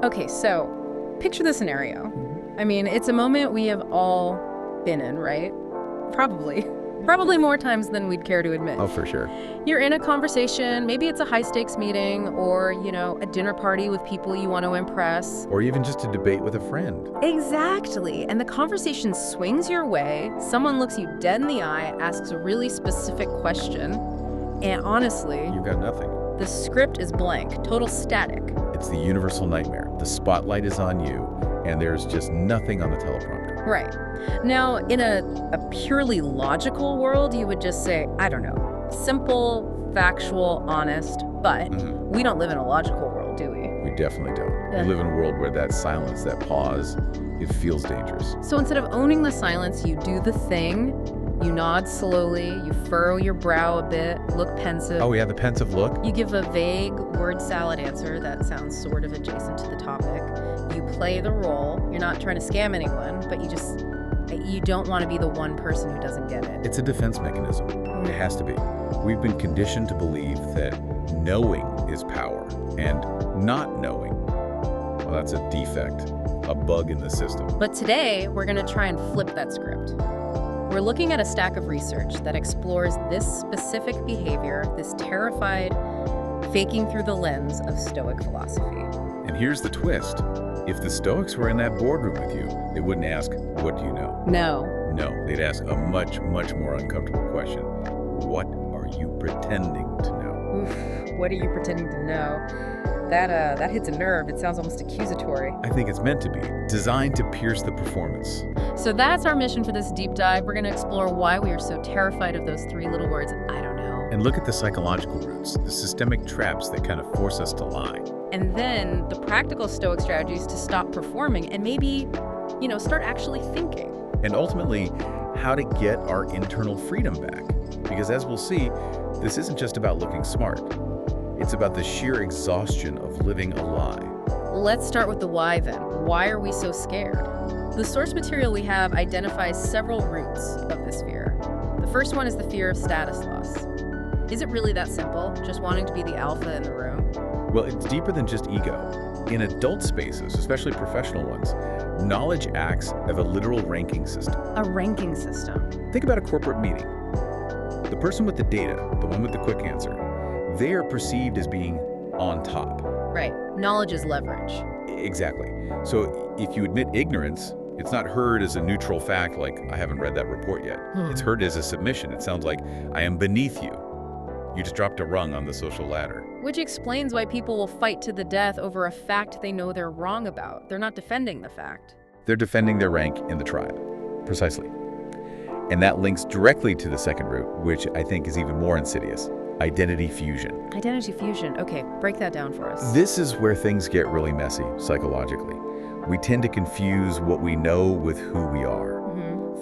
Okay, so picture the scenario. I mean, it's a moment we have all been in, right? Probably. Probably more times than we'd care to admit. Oh, for sure. You're in a conversation, maybe it's a high-stakes meeting or, a dinner party with people you want to impress. Or even just a debate with a friend. Exactly. And the conversation swings your way, someone looks you dead in the eye, asks a really specific question, and honestly, You've got nothing. the script is blank, total static. It's the universal nightmare. The spotlight is on you, and there's just nothing on the teleprompter. Right. Now, in a purely logical world, you would just say, I don't know, simple, factual, honest, but we don't live in a logical world, do we? We definitely don't. Yeah. We live in a world where that silence, that pause, it feels dangerous. So instead of owning the silence, you do the thing. You nod slowly, you furrow your brow a bit, look pensive. Oh yeah, the pensive look? You give a vague word salad answer that sounds sort of adjacent to the topic. You play the role. You're not trying to scam anyone, but you don't want to be the one person who doesn't get it. It's a defense mechanism. It has to be. We've been conditioned to believe that knowing is power, and not knowing, well, that's a defect, a bug in the system. But today, we're going to try and flip that script. We're looking at a stack of research that explores this specific behavior, this terrified faking through the lens of Stoic philosophy. And here's the twist. If the Stoics were in that boardroom with you, they wouldn't ask, what do you know? No, they'd ask a much, much more uncomfortable question. What are you pretending to know? Oof, what are you pretending to know? That hits a nerve. It sounds almost accusatory. I think it's meant to be, designed to pierce the performance. So that's our mission for this deep dive. We're going to explore why we are so terrified of those three little words, I don't know. And look at the psychological roots, the systemic traps that kind of force us to lie. And then the practical Stoic strategies to stop performing and maybe, start actually thinking. And ultimately, how to get our internal freedom back. Because as we'll see, this isn't just about looking smart. It's about the sheer exhaustion of living a lie. Let's start with the why then. Why are we so scared? The source material we have identifies several roots of this fear. The first one is the fear of status loss. Is it really that simple, just wanting to be the alpha in the room? Well, it's deeper than just ego. In adult spaces, especially professional ones, knowledge acts as a literal ranking system. A ranking system. Think about a corporate meeting. The person with the data, the one with the quick answer, they are perceived as being on top. Right. Knowledge is leverage. Exactly. So if you admit ignorance, it's not heard as a neutral fact like, I haven't read that report yet. It's heard as a submission. It sounds like, I am beneath you. You just dropped a rung on the social ladder. Which explains why people will fight to the death over a fact they know they're wrong about. They're not defending the fact. They're defending their rank in the tribe. Precisely. And that links directly to the second root, which I think is even more insidious. Identity fusion. Identity fusion. Okay, break that down for us. This is where things get really messy psychologically. We tend to confuse what we know with who we are.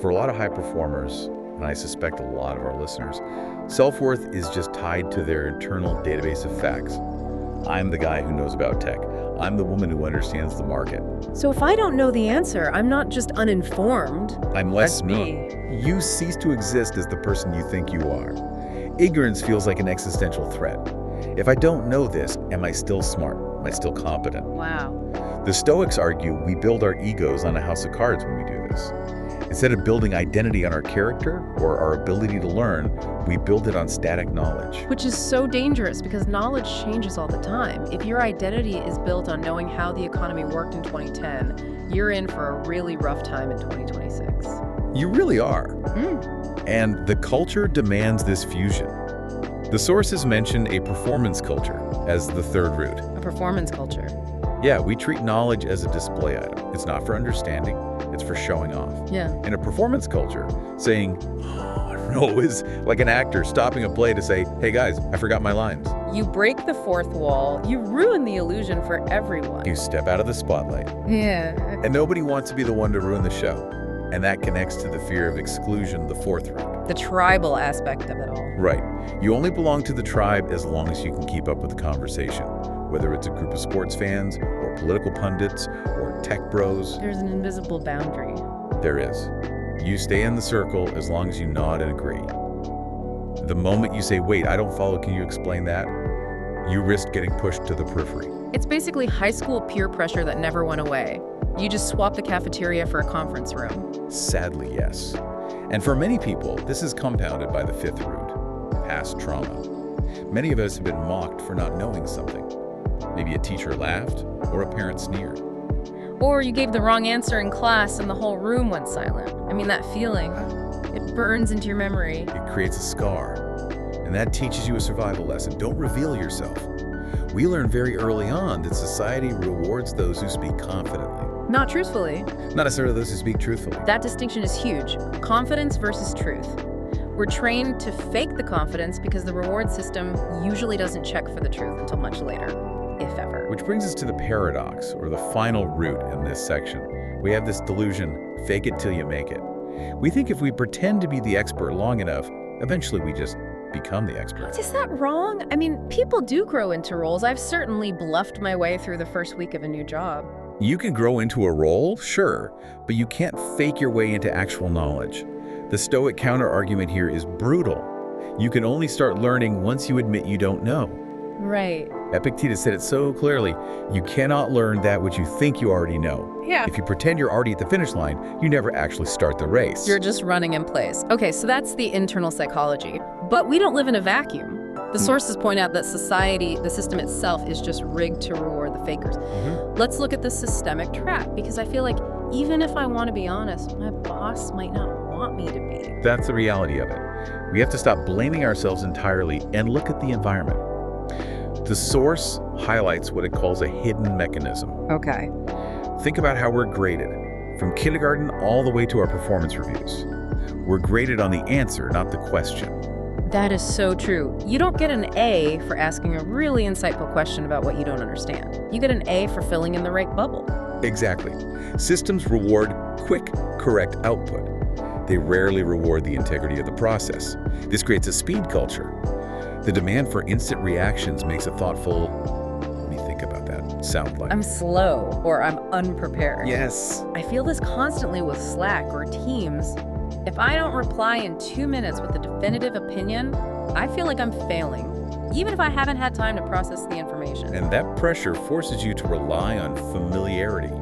For a lot of high performers, and I suspect a lot of our listeners, self-worth is just tied to their internal database of facts. I'm the guy who knows about tech. I'm the woman who understands the market. So if I don't know the answer, I'm not just uninformed. I'm less That's me. You cease to exist as the person you think you are. Ignorance feels like an existential threat. If I don't know this, am I still smart? Am I still competent? Wow. The Stoics argue we build our egos on a house of cards when we do this. Instead of building identity on our character or our ability to learn, we build it on static knowledge. Which is so dangerous because knowledge changes all the time. If your identity is built on knowing how the economy worked in 2010, you're in for a really rough time in 2026. You really are. And the culture demands this fusion. The sources mention a performance culture as the third root. A performance culture. Yeah, we treat knowledge as a display item. It's not for understanding, it's for showing off. Yeah. In a performance culture, saying, oh, I don't know, is like an actor stopping a play to say, hey guys, I forgot my lines. You break the fourth wall, you ruin the illusion for everyone. You step out of the spotlight. Yeah. And nobody wants to be the one to ruin the show. And that connects to the fear of exclusion, the fourth root. The tribal aspect of it all. Right. You only belong to the tribe as long as you can keep up with the conversation, whether it's a group of sports fans or political pundits or tech bros. There's an invisible boundary. There is. You stay in the circle as long as you nod and agree. The moment you say, wait, I don't follow, can you explain that? You risk getting pushed to the periphery. It's basically high school peer pressure that never went away. You just swap the cafeteria for a conference room. Sadly, yes. And for many people, this is compounded by the fifth root, past trauma. Many of us have been mocked for not knowing something. Maybe a teacher laughed or a parent sneered. Or you gave the wrong answer in class and the whole room went silent. I mean, that feeling, it burns into your memory. It creates a scar, and that teaches you a survival lesson. Don't reveal yourself. We learn very early on that society rewards those who speak confidently. Not truthfully. Not necessarily those who speak truthfully. That distinction is huge. Confidence versus truth. We're trained to fake the confidence because the reward system usually doesn't check for the truth until much later, if ever. Which brings us to the paradox, or the final root in this section. We have this delusion, fake it till you make it. We think if we pretend to be the expert long enough, eventually we just become the expert. Is that wrong? I mean, people do grow into roles. I've certainly bluffed my way through the first week of a new job. You can grow into a role, sure, but you can't fake your way into actual knowledge. The Stoic counter-argument here is brutal. You can only start learning once you admit you don't know. Right. Epictetus said it so clearly, you cannot learn that which you think you already know. Yeah. If you pretend you're already at the finish line, you never actually start the race. You're just running in place. Okay, so that's the internal psychology. But we don't live in a vacuum. The sources point out that society, the system itself, is just rigged to reward the fakers. Let's look at the systemic trap, because I feel like even if I want to be honest, my boss might not want me to be. That's the reality of it. We have to stop blaming ourselves entirely and look at the environment. The source highlights what it calls a hidden mechanism. Okay. Think about how we're graded, from kindergarten all the way to our performance reviews. We're graded on the answer, not the question. That is so true. You don't get an A for asking a really insightful question about what you don't understand. You get an A for filling in the right bubble. Exactly. Systems reward quick, correct output. They rarely reward the integrity of the process. This creates a speed culture. The demand for instant reactions makes a thoughtful, let me think about that, sound like. I'm slow or I'm unprepared. Yes. I feel this constantly with Slack or Teams. If I don't reply in 2 minutes with a definitive opinion, I feel like I'm failing, even if I haven't had time to process the information. And that pressure forces you to rely on familiarity,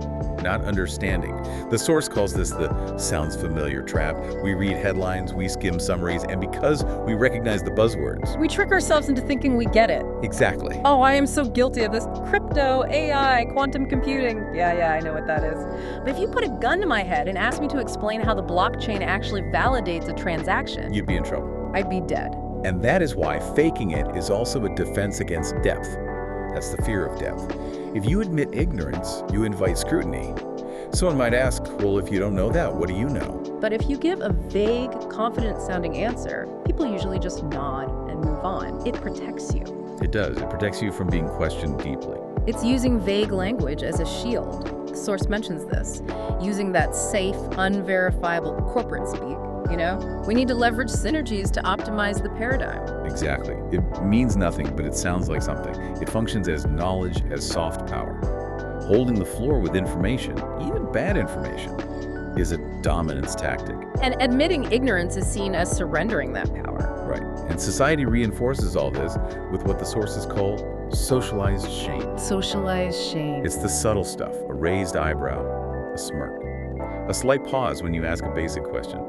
not understanding. The source calls this the sounds familiar trap. We read headlines, we skim summaries, and because we recognize the buzzwords. We trick ourselves into thinking we get it. Exactly. Oh, I am so guilty of this. Crypto, AI, quantum computing. Yeah, I know what that is. But if you put a gun to my head and asked me to explain how the blockchain actually validates a transaction, You'd be in trouble. I'd be dead. And that is why faking it is also a defense against depth. That's the fear of depth. If you admit ignorance, you invite scrutiny. Someone might ask, well, if you don't know that, what do you know? But if you give a vague, confident-sounding answer, people usually just nod and move on. It protects you. It does. It protects you from being questioned deeply. It's using vague language as a shield. The source mentions this, using that safe, unverifiable corporate speak. You know, we need to leverage synergies to optimize the paradigm. Exactly. It means nothing, but it sounds like something. It functions as knowledge, as soft power. Holding the floor with information, even bad information, is a dominance tactic. And admitting ignorance is seen as surrendering that power. Right. And society reinforces all this with what the sources call socialized shame. Socialized shame. It's the subtle stuff, a raised eyebrow, a smirk, a slight pause when you ask a basic question.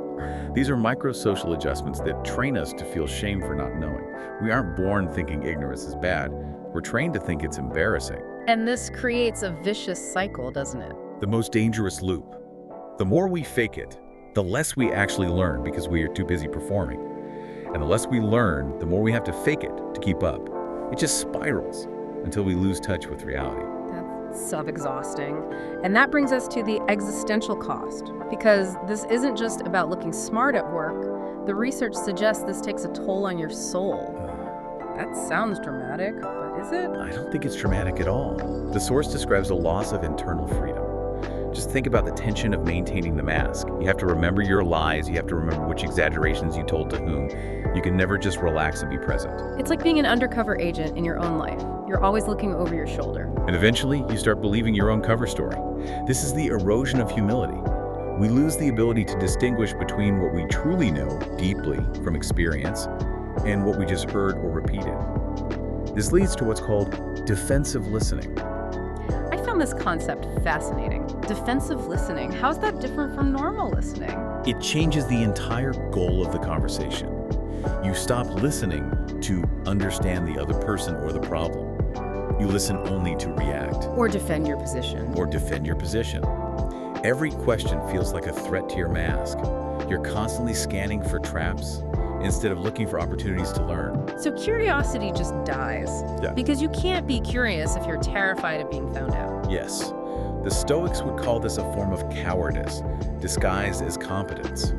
These are micro-social adjustments that train us to feel shame for not knowing. We aren't born thinking ignorance is bad. We're trained to think it's embarrassing. And this creates a vicious cycle, doesn't it? The most dangerous loop. The more we fake it, the less we actually learn because we are too busy performing. And the less we learn, the more we have to fake it to keep up. It just spirals until we lose touch with reality. That's sub-exhausting. And that brings us to the existential cost, because this isn't just about looking smart at work. The research suggests this takes a toll on your soul. That sounds dramatic, but is it? I don't think it's dramatic at all. The source describes a loss of internal freedom. Just think about the tension of maintaining the mask. You have to remember your lies. You have to remember which exaggerations you told to whom. You can never just relax and be present. It's like being an undercover agent in your own life. You're always looking over your shoulder. And eventually, you start believing your own cover story. This is the erosion of humility. We lose the ability to distinguish between what we truly know deeply from experience and what we just heard or repeated. This leads to what's called defensive listening. found this concept fascinating. Defensive listening, how's that different from normal listening? It changes the entire goal of the conversation. You stop listening to understand the other person or the problem. You listen only to react. Or defend your position. Or defend your position. Every question feels like a threat to your mask. You're constantly scanning for traps instead of looking for opportunities to learn. So curiosity just dies. Yeah. Because you can't be curious if you're terrified of being found out. Yes. The Stoics would call this a form of cowardice, disguised as competence.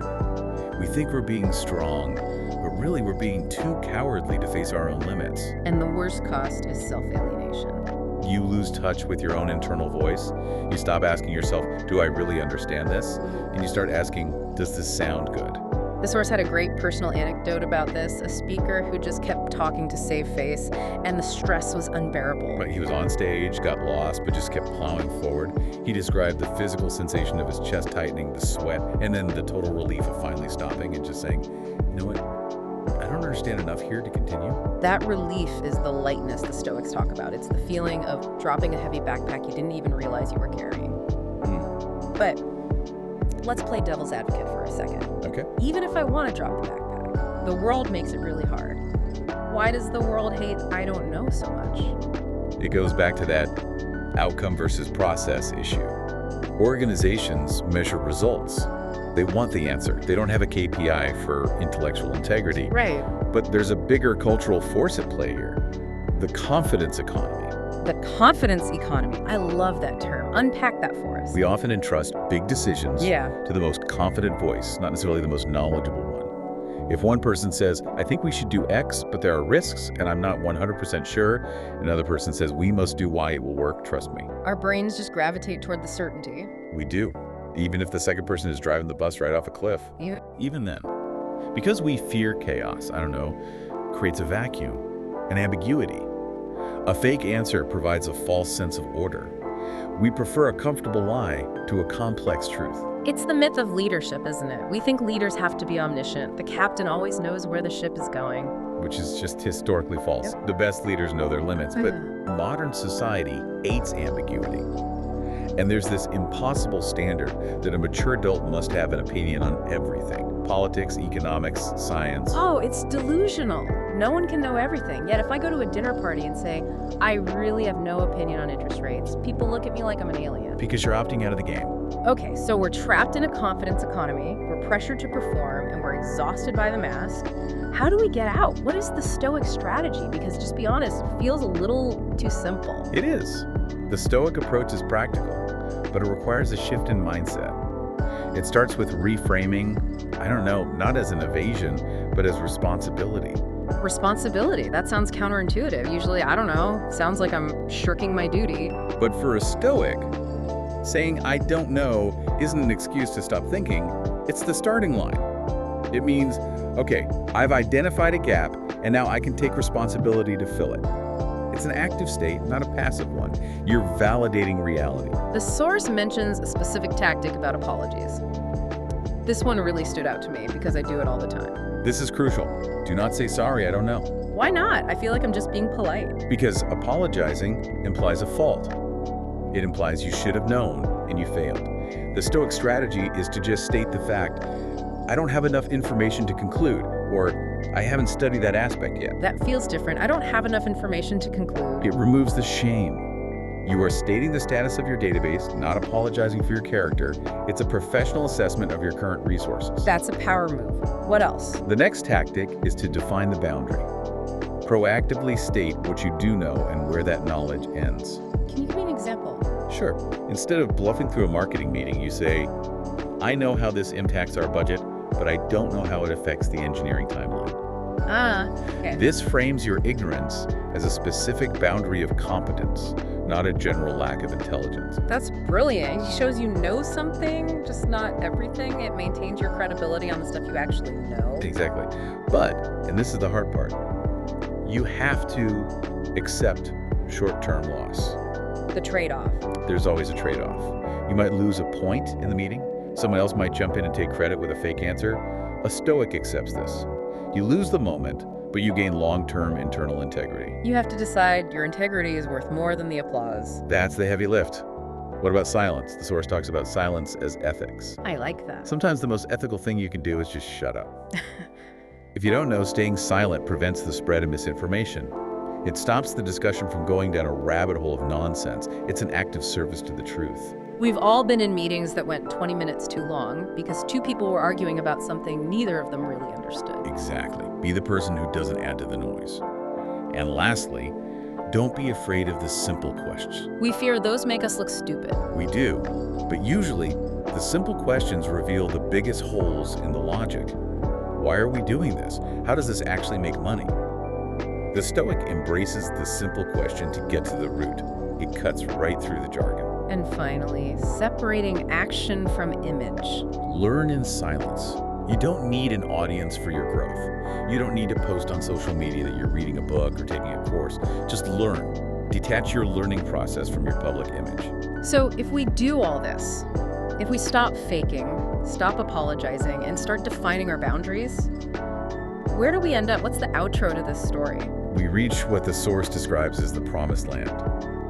We think we're being strong, but really we're being too cowardly to face our own limits. And the worst cost is self-alienation. You lose touch with your own internal voice. You stop asking yourself, do I really understand this? And you start asking, does this sound good? The source had a great personal anecdote about this, a speaker who just kept talking to save face, and the stress was unbearable. Right, he was on stage, got lost, but just kept plowing forward. He described the physical sensation of his chest tightening, the sweat, and then the total relief of finally stopping and just saying, you know what, I don't understand enough here to continue. That relief is the lightness the Stoics talk about. It's the feeling of dropping a heavy backpack you didn't even realize you were carrying. But let's play devil's advocate for a second. Okay. Even if I want to drop the backpack, the world makes it really hard. Why does the world hate I don't know so much? It goes back to that outcome versus process issue. Organizations measure results. They want the answer. They don't have a KPI for intellectual integrity. Right. But there's a bigger cultural force at play here, the confidence economy. The confidence economy. I love that term. Unpack that for us. We often entrust big decisions Yeah. to the most confident voice, not necessarily the most knowledgeable one. If one person says, I think we should do X, but there are risks, and I'm not 100% sure, another person says, we must do Y, it will work, trust me. Our brains just gravitate toward the certainty. We do. Even if the second person is driving the bus right off a cliff. Even then. Because we fear chaos, creates a vacuum, an ambiguity. A fake answer provides a false sense of order. We prefer a comfortable lie to a complex truth. It's the myth of leadership, isn't it? We think leaders have to be omniscient. The captain always knows where the ship is going. Which is just historically false. Yep. The best leaders know their limits, but modern society hates ambiguity. And there's this impossible standard that a mature adult must have an opinion on everything. Politics, economics, science. Oh, it's delusional. No one can know everything. Yet if I go to a dinner party and say, I really have no opinion on interest rates, people look at me like I'm an alien. Because you're opting out of the game. Okay, so we're trapped in a confidence economy, we're pressured to perform, and we're exhausted by the mask. How do we get out? What is the Stoic strategy? Because just be honest, it feels a little too simple. It is. The Stoic approach is practical, but it requires a shift in mindset. It starts with reframing, not as an evasion, but as responsibility. Responsibility, that sounds counterintuitive. Usually, sounds like I'm shirking my duty. But for a Stoic, saying I don't know isn't an excuse to stop thinking, it's the starting line. It means, okay, I've identified a gap, and now I can take responsibility to fill it. It's an active state, not a passive one. You're validating reality. The source mentions a specific tactic about apologies. This one really stood out to me because I do it all the time. This is crucial. Do not say sorry, I don't know. Why not? I feel like I'm just being polite. Because apologizing implies a fault. It implies you should have known and you failed. The Stoic strategy is to just state the fact, I don't have enough information to conclude, or I haven't studied that aspect yet. That feels different. I don't have enough information to conclude. It removes the shame. You are stating the status of your database, not apologizing for your character. It's a professional assessment of your current resources. That's a power move. What else? The next tactic is to define the boundary. Proactively state what you do know and where that knowledge ends. Can you give me an example? Sure. Instead of bluffing through a marketing meeting, you say, I know how this impacts our budget, but I don't know how it affects the engineering timeline. Okay. This frames your ignorance as a specific boundary of competence, not a general lack of intelligence. That's brilliant. It shows you know something, just not everything. It maintains your credibility on the stuff you actually know. Exactly. But, and this is the hard part, you have to accept short-term loss. The trade-off. There's always a trade-off. You might lose a point in the meeting. Someone else might jump in and take credit with a fake answer. A Stoic accepts this. You lose the moment, but you gain long-term internal integrity. You have to decide your integrity is worth more than the applause. That's the heavy lift. What about silence? The source talks about silence as ethics. I like that. Sometimes the most ethical thing you can do is just shut up. If you don't know, staying silent prevents the spread of misinformation. It stops the discussion from going down a rabbit hole of nonsense. It's an act of service to the truth. We've all been in meetings that went 20 minutes too long because two people were arguing about something neither of them really understood. Exactly. Be the person who doesn't add to the noise. And lastly, don't be afraid of the simple questions. We fear those make us look stupid. We do, but usually the simple questions reveal the biggest holes in the logic. Why are we doing this? How does this actually make money? The Stoic embraces the simple question to get to the root. It cuts right through the jargon. And finally, separating action from image. Learn in silence. You don't need an audience for your growth. You don't need to post on social media that you're reading a book or taking a course. Just learn. Detach your learning process from your public image. So if we do all this, if we stop faking, stop apologizing, and start defining our boundaries, where do we end up? What's the outro to this story? We reach what the source describes as the promised land.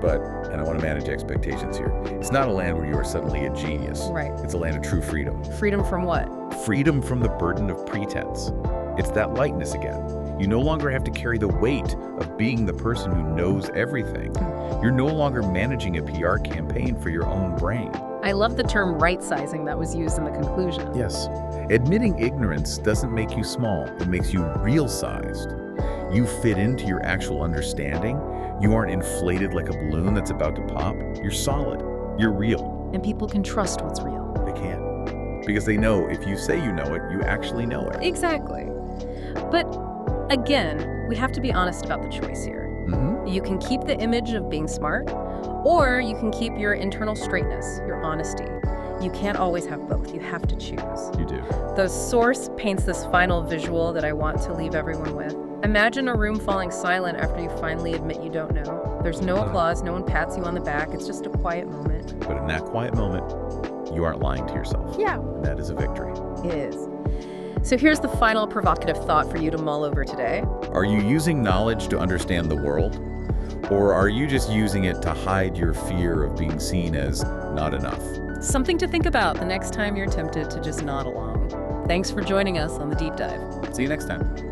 But, and I want to manage expectations here, it's not a land where you are suddenly a genius. Right. It's a land of true freedom. Freedom from what? Freedom from the burden of pretense. It's that lightness again. You no longer have to carry the weight of being the person who knows everything. You're no longer managing a PR campaign for your own brain. I love the term right-sizing that was used in the conclusion. Yes. Admitting ignorance doesn't make you small. It makes you real-sized. You fit into your actual understanding. You aren't inflated like a balloon that's about to pop. You're solid. You're real. And people can trust what's real. They can. Because they know if you say you know it, you actually know it. Exactly. But again, we have to be honest about the choice here. You can keep the image of being smart, or you can keep your internal straightness, your honesty. You can't always have both. You have to choose. You do. The source paints this final visual that I want to leave everyone with. Imagine a room falling silent after you finally admit you don't know. There's no applause, no one pats you on the back. It's just a quiet moment. But in that quiet moment, you aren't lying to yourself. Yeah. And that is a victory. It is. So here's the final provocative thought for you to mull over today. Are you using knowledge to understand the world? Or are you just using it to hide your fear of being seen as not enough? Something to think about the next time you're tempted to just nod along. Thanks for joining us on The Deep Dive. See you next time.